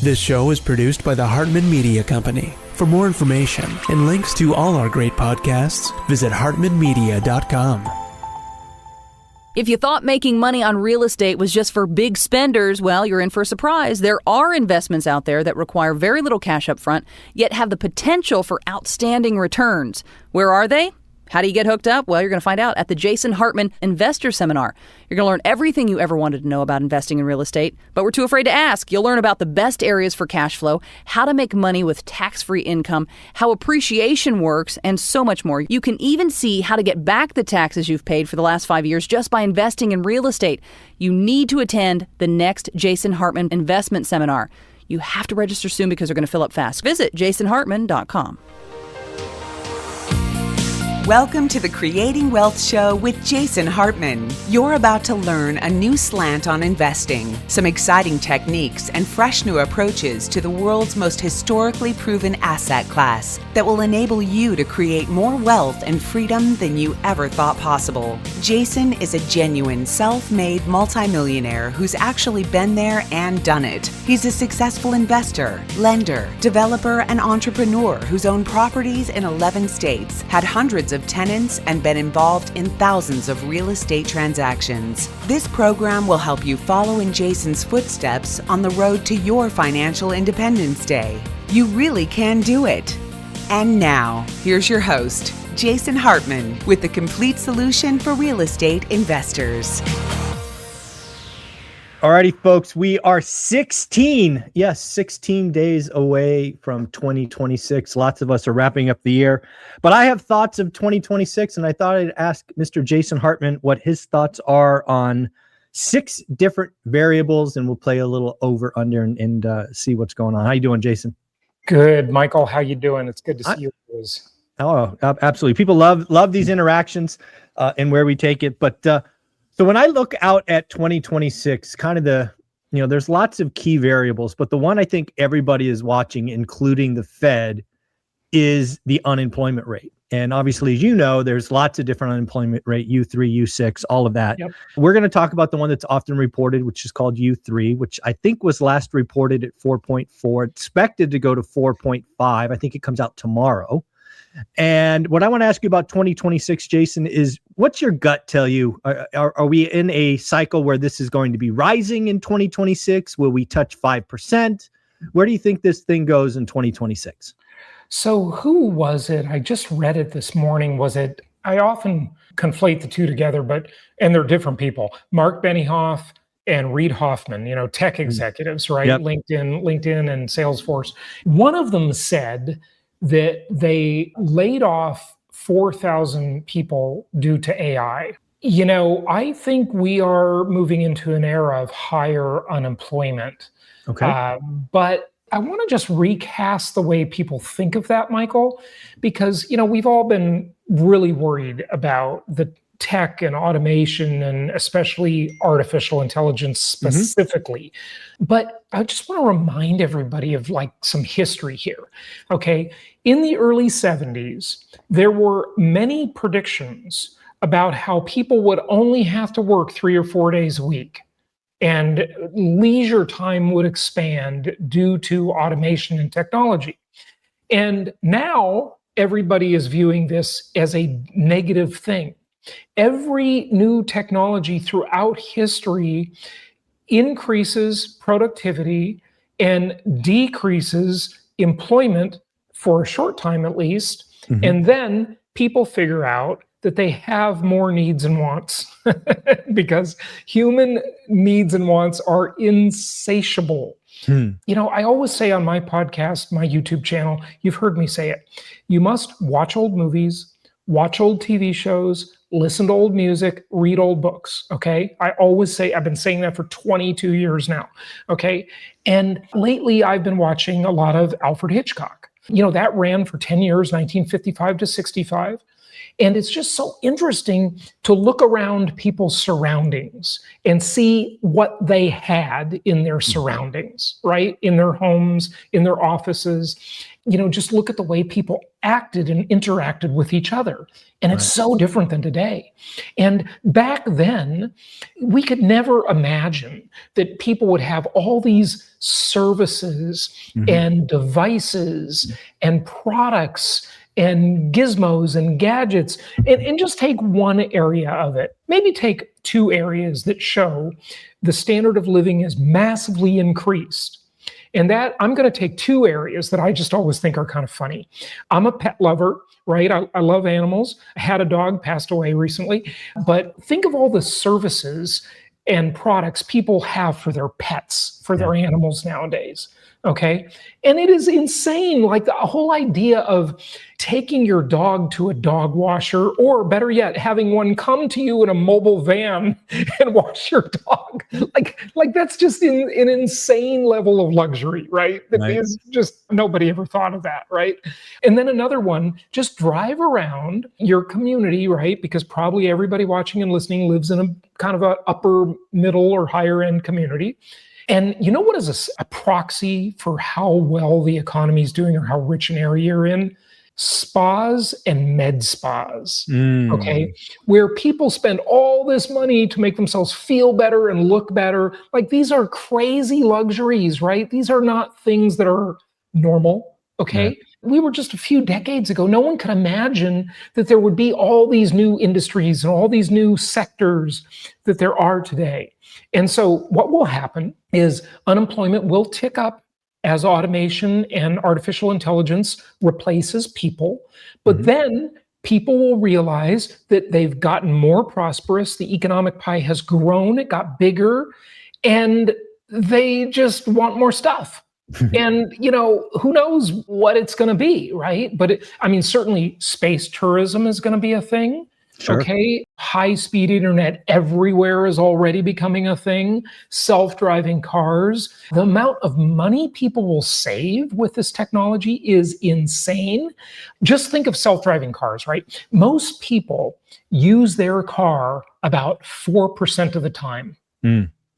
This show is produced by the Hartman Media Company. For more information and links to all our great podcasts, visit hartmanmedia.com. If you thought making money on real estate was just for big spenders, well, you're in for a surprise. There are investments out there that require very little cash up front, yet have the potential for outstanding returns. Where are they? How do you get hooked up? Well, you're going to find out at the Jason Hartman Investor Seminar. You're going to learn everything you ever wanted to know about investing in real estate, but we're too afraid to ask. You'll learn about the best areas for cash flow, how to make money with tax-free income, how appreciation works, and so much more. You can even see how to get back the taxes you've paid for the last 5 years just by investing in real estate. You need to attend the next Jason Hartman Investment Seminar. You have to register soon because they're going to fill up fast. Visit jasonhartman.com. Welcome to the Creating Wealth Show with Jason Hartman. You're about to learn a new slant on investing, some exciting techniques, and fresh new approaches to the world's most historically proven asset class that will enable you to create more wealth and freedom than you ever thought possible. Jason is a genuine self-made multimillionaire who's actually been there and done it. He's a successful investor, lender, developer, and entrepreneur who's owned properties in 11 states, had hundreds of tenants, and been involved in thousands of real estate transactions. This program will help you follow in Jason's footsteps on the road to your financial independence day. You really can do it. And now, here's your host, Jason Hartman, with the complete solution for real estate investors. Alrighty, folks, we are 16 days away from 2026. Lots of us are wrapping up the year, but I have thoughts of 2026, and I thought I'd ask Mr. Jason Hartman what his thoughts are on 6 different variables, and we'll play a little over under and see what's going on. How you doing, Jason? Good, Michael. How you doing? It's good to see you. Oh, absolutely. People love these interactions and where we take it, but. So when I look out at 2026, kind of there's lots of key variables, but the one I think everybody is watching, including the Fed, is the unemployment rate. And obviously, as you know, there's lots of different unemployment rate, U3, U6, all of that. Yep. We're going to talk about the one that's often reported, which is called U3, which I think was last reported at 4.4, expected to go to 4.5. I think it comes out tomorrow. And what I want to ask you about 2026, Jason, is what's your gut tell you? Are we in a cycle where this is going to be rising in 2026? Will we touch 5%? Where do you think this thing goes in 2026? So who was it? I just read it this morning. I often conflate the two together, and they're different people. Mark Benioff and Reid Hoffman, tech executives, right? Yep. LinkedIn and Salesforce. One of them said that they laid off 4,000 people due to AI. I think we are moving into an era of higher unemployment. Okay. But I want to just recast the way people think of that, Michael, because, we've all been really worried about the tech and automation and especially artificial intelligence specifically. But I just want to remind everybody of some history here. Okay. In the early 70s, there were many predictions about how people would only have to work 3 or 4 days a week and leisure time would expand due to automation and technology. And now everybody is viewing this as a negative thing. Every new technology throughout history increases productivity and decreases employment for a short time at least. Mm-hmm. And then people figure out that they have more needs and wants because human needs and wants are insatiable. I always say on my podcast, my YouTube channel, you've heard me say it, you must watch old movies, watch old TV shows, listen to old music, read old books, okay? I always say, I've been saying that for 22 years now, okay? And lately I've been watching a lot of Alfred Hitchcock. That ran for 10 years, 1955 to 65. And it's just so interesting to look around people's surroundings and see what they had in their surroundings, right? In their homes, in their offices. Just look at the way people acted and interacted with each other. And it's so different than today. And back then, we could never imagine that people would have all these services and devices and products and gizmos and gadgets, and just take one area of it. Maybe take two areas that show the standard of living is massively increased. And that I'm going to take two areas that I just always think are kind of funny. I'm a pet lover, right? I love animals. I had a dog, passed away recently. But think of all the services and products people have for their pets, for their animals nowadays. Okay. And it is insane. Like the whole idea of taking your dog to a dog washer, or better yet, having one come to you in a mobile van and wash your dog. Like that's just an insane level of luxury, right? That is just, nobody ever thought of that, right? And then another one, just drive around your community, right? Because probably everybody watching and listening lives in a kind of a upper middle or higher end community. And you know what is a proxy for how well the economy is doing or how rich an area you're in? Spas and med spas, okay? Where people spend all this money to make themselves feel better and look better. Like these are crazy luxuries, right? These are not things that are normal, okay? Yeah. We were just a few decades ago, no one could imagine that there would be all these new industries and all these new sectors that there are today. And so what will happen is unemployment will tick up as automation and artificial intelligence replaces people. But then people will realize that they've gotten more prosperous. The economic pie has grown, it got bigger, and they just want more stuff. And, who knows what it's going to be, right? But certainly space tourism is going to be a thing. Sure. Okay. High-speed internet everywhere is already becoming a thing. Self-driving cars. The amount of money people will save with this technology is insane. Just think of self-driving cars, right? Most people use their car about 4% of the time.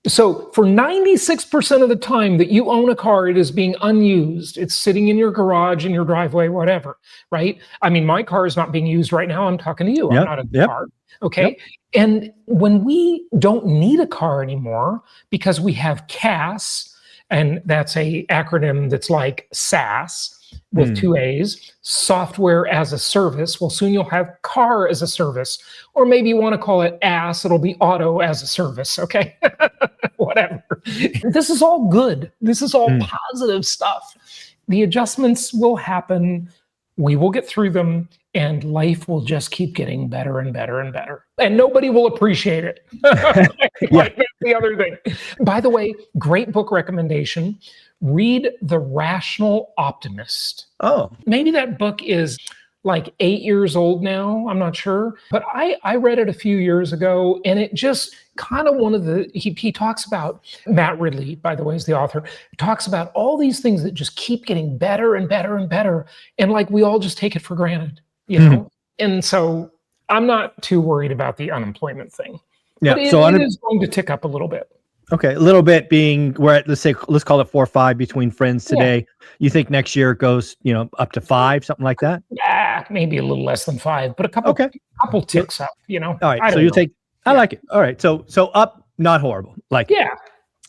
So for 96% of the time that you own a car, it is being unused. It's sitting in your garage, in your driveway, whatever, right? My car is not being used right now. I'm talking to you. I'm not in the car. Okay. And when we don't need a car anymore because we have CAS, and that's a acronym that's like SaaS with two A's, software as a service. Well, soon you'll have car as a service, or maybe you want to call it ASS. It'll be auto as a service. Okay. Whatever. This is all good. This is all positive stuff. The adjustments will happen. We will get through them, and life will just keep getting better and better and better. And nobody will appreciate it. Like that's the other thing. By the way, great book recommendation. Read The Rational Optimist. Oh. Maybe that book is like 8 years old now. I'm not sure. But I read it a few years ago, and it just kind of he talks about, Matt Ridley, by the way, is the author, talks about all these things that just keep getting better and better and better. And like we all just take it for granted, know? And so I'm not too worried about the unemployment thing. Yeah. But it is going to tick up a little bit. Okay, a little bit being we're at, let's call it 4 or 5 between friends today. Yeah. You think next year it goes, up to 5, something like that? Yeah, maybe a little less than 5, but a couple ticks up, All right, so you'll take. I like it. All right, so up, not horrible. Like yeah.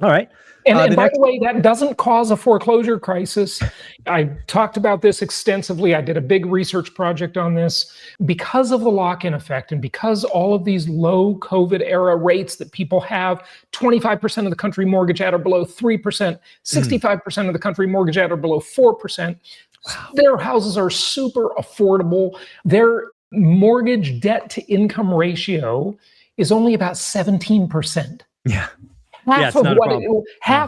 All right. And by the way, that doesn't cause a foreclosure crisis. I talked about this extensively. I did a big research project on this. Because of the lock-in effect and because all of these low COVID era rates that people have, 25% of the country mortgage at or below 3%, 65% of the country mortgage at or below 4%. Wow. Their houses are super affordable. Their mortgage debt to income ratio is only about 17%. Yeah. Half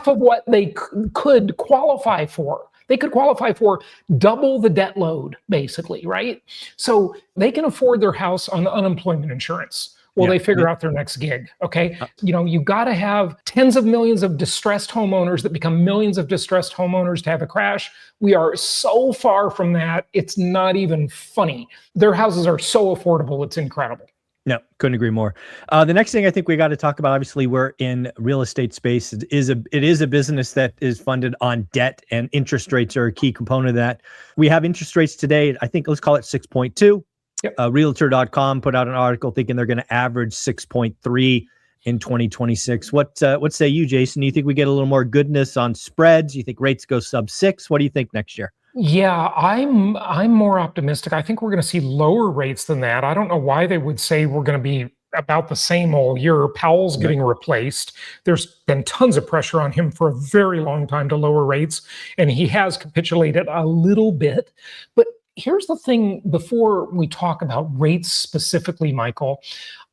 of what they could qualify for. They could qualify for double the debt load, basically, right? So they can afford their house on the unemployment insurance. while Yeah. they figure out their next gig. Okay. You got to have tens of millions of distressed homeowners that become millions of distressed homeowners to have a crash. We are so far from that. It's not even funny. Their houses are so affordable. It's incredible. No, couldn't agree more. The next thing I think we got to talk about, obviously, we're in real estate space. It is a business that is funded on debt, and interest rates are a key component of that. We have interest rates today, I think, let's call it 6.2. Yep. Realtor.com put out an article thinking they're going to average 6.3 in 2026. What say you, Jason? Do you think we get a little more goodness on spreads? Do you think rates go sub 6? What do you think next year? Yeah, I'm more optimistic. I think we're going to see lower rates than that. I don't know why they would say we're going to be about the same all year. Powell's getting replaced. There's been tons of pressure on him for a very long time to lower rates, and he has capitulated a little bit. But here's the thing, before we talk about rates specifically, Michael,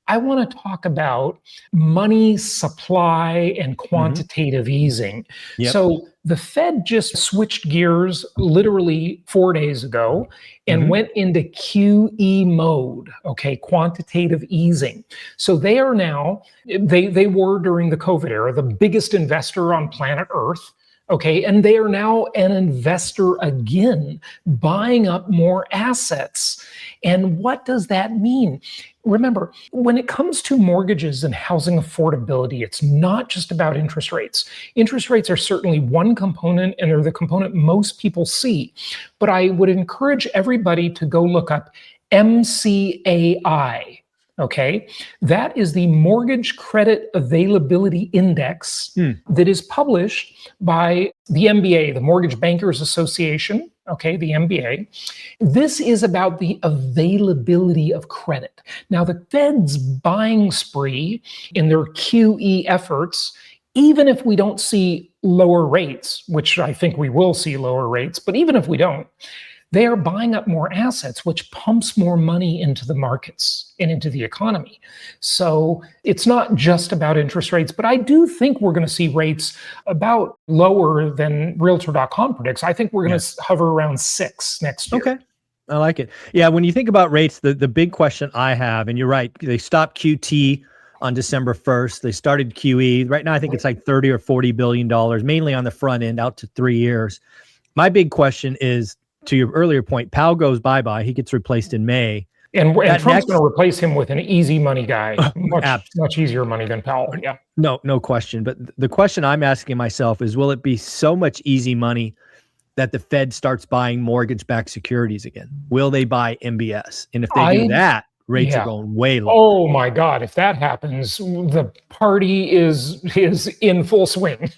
I want to talk about money supply and quantitative easing. Yep. So the Fed just switched gears literally 4 days ago and went into QE mode, okay, quantitative easing. So they are now, they were during the COVID era, the biggest investor on planet Earth. Okay, and they are now an investor again, buying up more assets. And what does that mean? Remember, when it comes to mortgages and housing affordability, it's not just about interest rates. Interest rates are certainly one component, and they're the component most people see. But I would encourage everybody to go look up MCAI. Okay, that is the Mortgage Credit Availability Index that is published by the MBA, the Mortgage Bankers Association. Okay, the MBA. This is about the availability of credit. Now, the Fed's buying spree in their QE efforts, even if we don't see lower rates, which I think we will see lower rates, but even if we don't, they are buying up more assets, which pumps more money into the markets and into the economy. So it's not just about interest rates, but I do think we're going to see rates about lower than Realtor.com predicts. I think we're going to hover around 6 next year. Okay. I like it. Yeah, when you think about rates, the big question I have, and you're right, they stopped QT on December 1st. They started QE. Right now, I think it's like $30 or $40 billion, mainly on the front end, out to 3 years. My big question is, to your earlier point, Powell goes bye-bye. He gets replaced in May. And Trump's going to replace him with an easy money guy, much easier money than Powell. Yeah. No question. But the question I'm asking myself is, will it be so much easy money that the Fed starts buying mortgage-backed securities again? Will they buy MBS? And if they do that, rates are going way low. Oh my God! If that happens, the party is in full swing.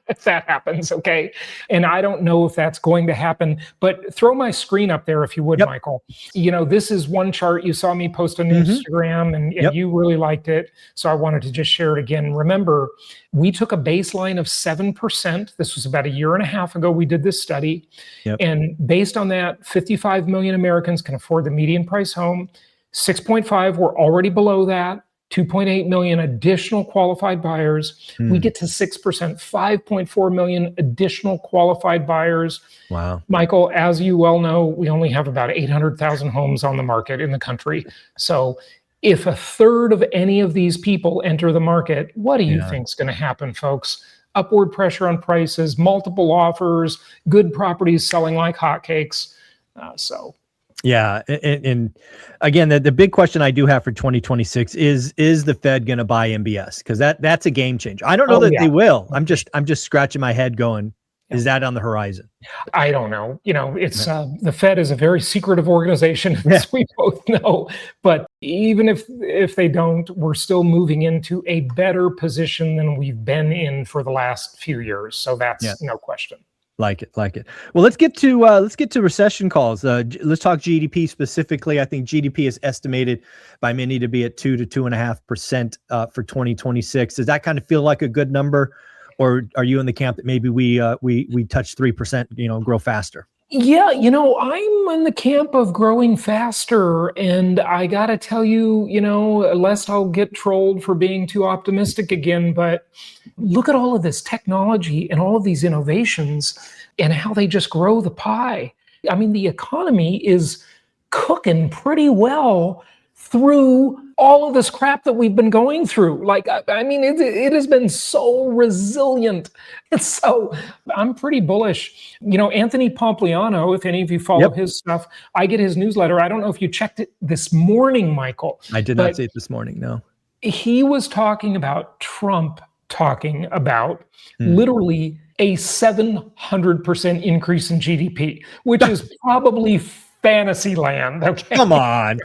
If that happens, okay. And I don't know if that's going to happen. But throw my screen up there if you would, Michael. This is one chart you saw me post on Instagram, and you really liked it. So I wanted to just share it again. Remember, we took a baseline of 7%. This was about a year and a half ago. We did this study, and based on that, 55 million Americans can afford the median price home. 6.5, we're already below that. 2.8 million additional qualified buyers. We get to 6%, 5.4 million additional qualified buyers. Wow. Michael, as you well know, we only have about 800,000 homes on the market in the country. So if a third of any of these people enter the market, what do you think is going to happen, folks? Upward pressure on prices, multiple offers, good properties selling like hotcakes. Yeah. And again, the big question I do have for 2026 is the Fed going to buy MBS? Because that's a game changer. I don't know that they will. I'm just scratching my head going, is that on the horizon? I don't know. It's the Fed is a very secretive organization, as we both know. But even if they don't, we're still moving into a better position than we've been in for the last few years. So that's no question. Like it. Well, let's get to recession calls. Let's talk GDP specifically. I think GDP is estimated by many to be at 2 to 2.5% for 2026. Does that kind of feel like a good number, or are you in the camp that maybe we touch 3%, grow faster? Yeah, I'm in the camp of growing faster, and I gotta tell you, lest I'll get trolled for being too optimistic again, but look at all of this technology and all of these innovations and how they just grow the pie. I mean, the economy is cooking pretty well through all of this crap that we've been going through. Like, I mean, it has been so resilient. I'm pretty bullish. Anthony Pompliano, if any of you follow his stuff, I get his newsletter. I don't know if you checked it this morning, Michael. I did not see it this morning, no. He was talking about Trump talking about literally a 700% increase in GDP, which is probably fantasy land. Okay, come on.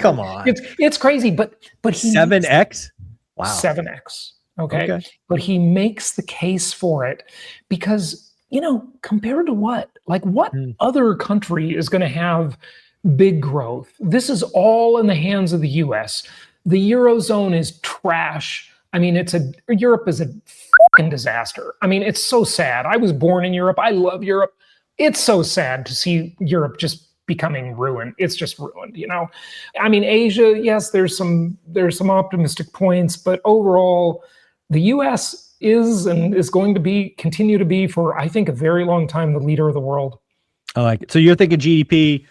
It's crazy, but he 7x. Wow, 7x. Okay, but he makes the case for it because compared to what other country is going to have big growth? This is all in the hands of the U.S. The Eurozone is trash. I mean, Europe is a fucking disaster. I mean, it's so sad. I was born in Europe. I love Europe. It's so sad to see Europe just becoming ruined. It's just ruined, I mean, Asia, yes, there's some optimistic points, but overall, the U.S. is and is going to continue to be for, I think, a very long time, the leader of the world. I like it. So you're thinking GDP,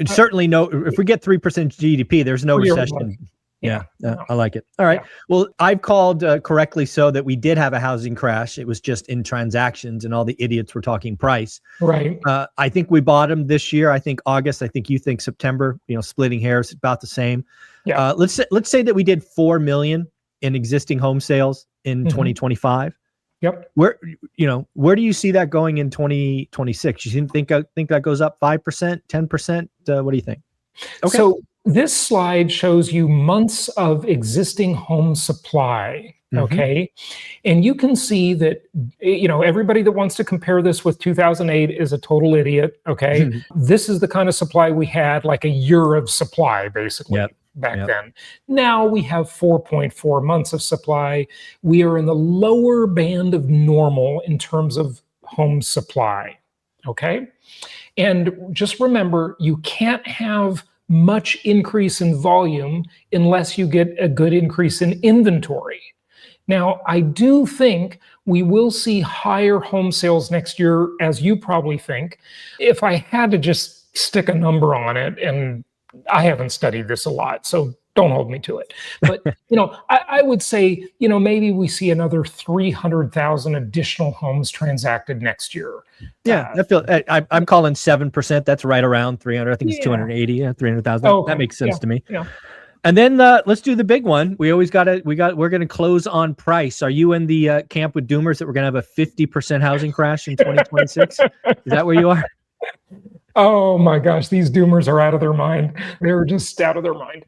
certainly if we get 3% GDP, there's no recession. Yeah, I like it. All right. Yeah. Well, I've called correctly so that we did have a housing crash. It was just in transactions and all the idiots were talking price. Right. I think we bottomed this year. I think August. I think you think September. Splitting hairs, about the same. Yeah. Let's say that we did 4 million in existing home sales in 2025. Yep. Where do you see that going in 2026? You think that goes up 5%, 10%? What do you think? Okay. So this slide shows you months of existing home supply, okay? And you can see that, everybody that wants to compare this with 2008 is a total idiot, okay? This is the kind of supply we had, like a year of supply, basically, back then. Now we have 4.4 months of supply. We are in the lower band of normal in terms of home supply, okay? And just remember, you can't have much increase in volume unless you get a good increase in inventory. Now, I do think we will see higher home sales next year, as you probably think. If I had to just stick a number on it, and I haven't studied this a lot, so don't hold me to it. But, I would say, maybe we see another 300,000 additional homes transacted next year. Yeah, I'm calling 7%. That's right around 300. I think it's 280, 300,000. Okay. That makes sense to me. Yeah. And then let's do the big one. We're going to close on price. Are you in the camp with doomers that we're going to have a 50% housing crash in 2026? Is that where you are? Oh my gosh, these doomers are out of their mind. They're just out of their mind.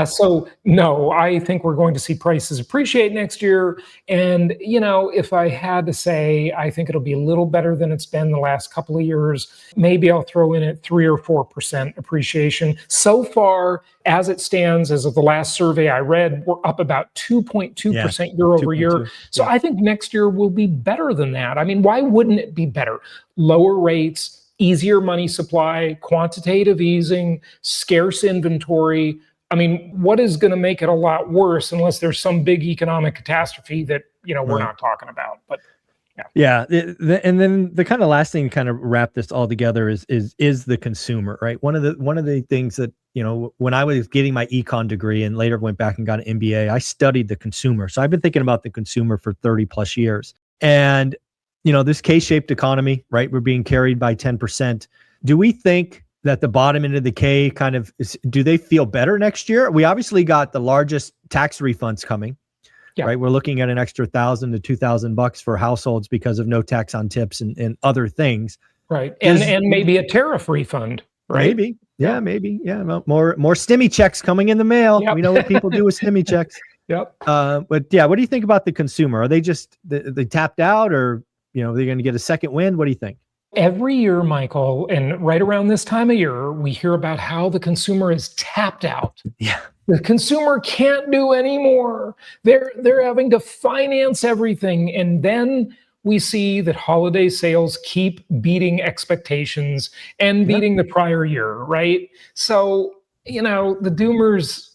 So no, I think we're going to see prices appreciate next year. And, if I had to say, I think it'll be a little better than it's been the last couple of years. Maybe I'll throw in at 3 or 4% appreciation. So far, as it stands, as of the last survey I read, we're up about 2.2% year over year. So I think next year will be better than that. I mean, why wouldn't it be better? Lower rates, easier money supply, quantitative easing, scarce inventory. I mean, what is going to make it a lot worse unless there's some big economic catastrophe that, we're not talking about? But yeah. And then the kind of last thing to kind of wrap this all together is the consumer, right? One of the things that, when I was getting my econ degree and later went back and got an MBA, I studied the consumer. So I've been thinking about the consumer for 30 plus years. And this K-shaped economy, right? We're being carried by 10%. Do we think that the bottom end of the K do they feel better next year? We obviously got the largest tax refunds coming, right? We're looking at an extra $1,000 to $2,000 for households because of no tax on tips and other things. Right. And maybe a tariff refund, right? Maybe. Yeah, maybe. Yeah. More stimmy checks coming in the mail. Yep. We know what people do with stimmy checks. Yep. But yeah, what do you think about the consumer? Are they just, they tapped out, or they're going to get a second wind? What do you think? Every year, Michael, and right around this time of year, we hear about how the consumer is tapped out. Yeah. The consumer can't do anymore. They're having to finance everything. And then we see that holiday sales keep beating expectations and beating the prior year, right? So, the doomers,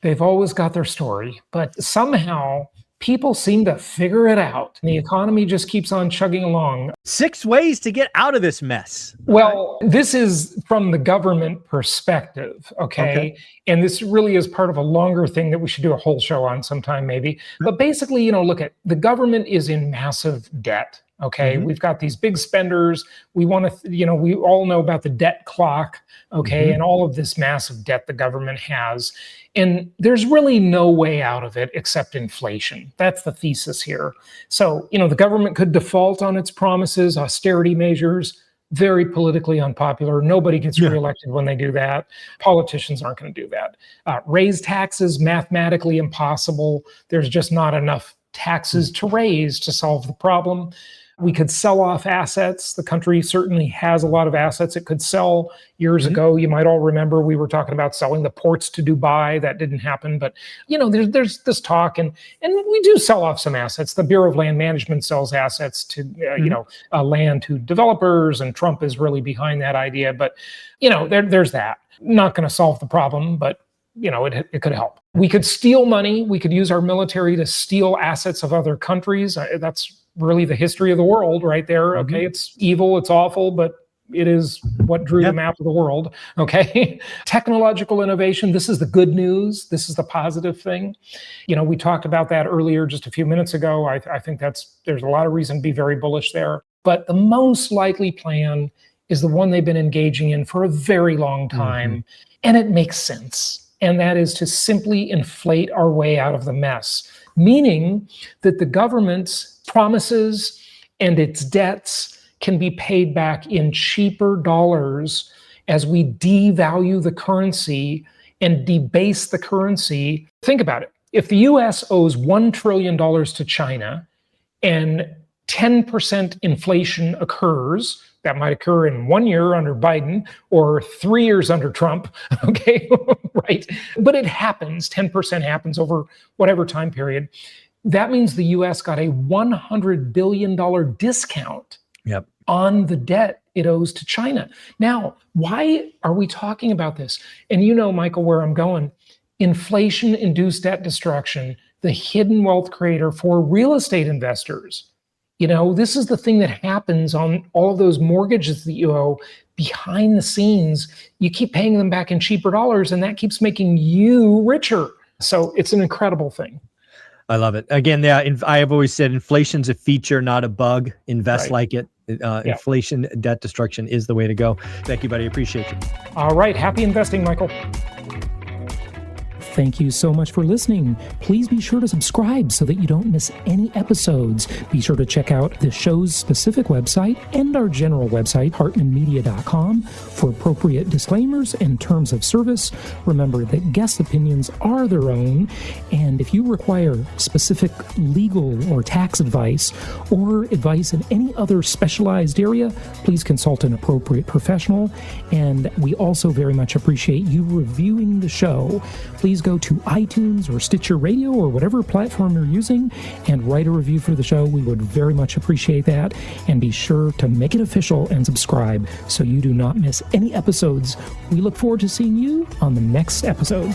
they've always got their story, but somehow people seem to figure it out. The economy just keeps on chugging along. 6 ways to get out of this mess. Well, this is from the government perspective, okay? And this really is part of a longer thing that we should do a whole show on sometime maybe. But basically, look at the government is in massive debt. Okay, we've got these big spenders. We want to, we all know about the debt clock, and all of this massive debt the government has. And there's really no way out of it except inflation. That's the thesis here. So, the government could default on its promises, austerity measures, very politically unpopular. Nobody gets reelected when they do that. Politicians aren't going to do that. Raise taxes, mathematically impossible. There's just not enough taxes to raise to solve the problem. We could sell off assets. The country certainly has a lot of assets it could sell. Years ago, you might all remember we were talking about selling the ports to Dubai. That didn't happen. But, there's this talk, and we do sell off some assets. The Bureau of Land Management sells assets to, land to developers, and Trump is really behind that idea. But, there's that. Not going to solve the problem, but it could help. We could steal money. We could use our military to steal assets of other countries. That's really the history of the world right there. Okay, it's evil, it's awful, but it is what drew the map of the world. Okay, technological innovation. This is the good news. This is the positive thing. We talked about that earlier just a few minutes ago. I think there's a lot of reason to be very bullish there. But the most likely plan is the one they've been engaging in for a very long time, and it makes sense. And that is to simply inflate our way out of the mess, meaning that the government's promises and its debts can be paid back in cheaper dollars as we devalue the currency and debase the currency. Think about it. If the US owes $1 trillion to China and 10% inflation occurs, that might occur in 1 year under Biden or 3 years under Trump, okay, right? But it happens, 10% happens over whatever time period. That means the US got a $100 billion discount on the debt it owes to China. Now, why are we talking about this? And Michael, where I'm going. Inflation-induced debt destruction, the hidden wealth creator for real estate investors. This is the thing that happens on all of those mortgages that you owe behind the scenes. You keep paying them back in cheaper dollars, and that keeps making you richer. So it's an incredible thing. I love it. Again, I have always said inflation's a feature, not a bug. Invest like it. Inflation, debt destruction is the way to go. Thank you, buddy. Appreciate you. All right. Happy investing, Michael. Thank you so much for listening. Please be sure to subscribe so that you don't miss any episodes. Be sure to check out the show's specific website and our general website, hartmanmedia.com, for appropriate disclaimers and terms of service. Remember that guest opinions are their own, and if you require specific legal or tax advice or advice in any other specialized area, please consult an appropriate professional. And we also very much appreciate you reviewing the show. Please go to iTunes or Stitcher Radio or whatever platform you're using and write a review for the show. We would very much appreciate that. And be sure to make it official and subscribe so you do not miss any episodes. We look forward to seeing you on the next episode.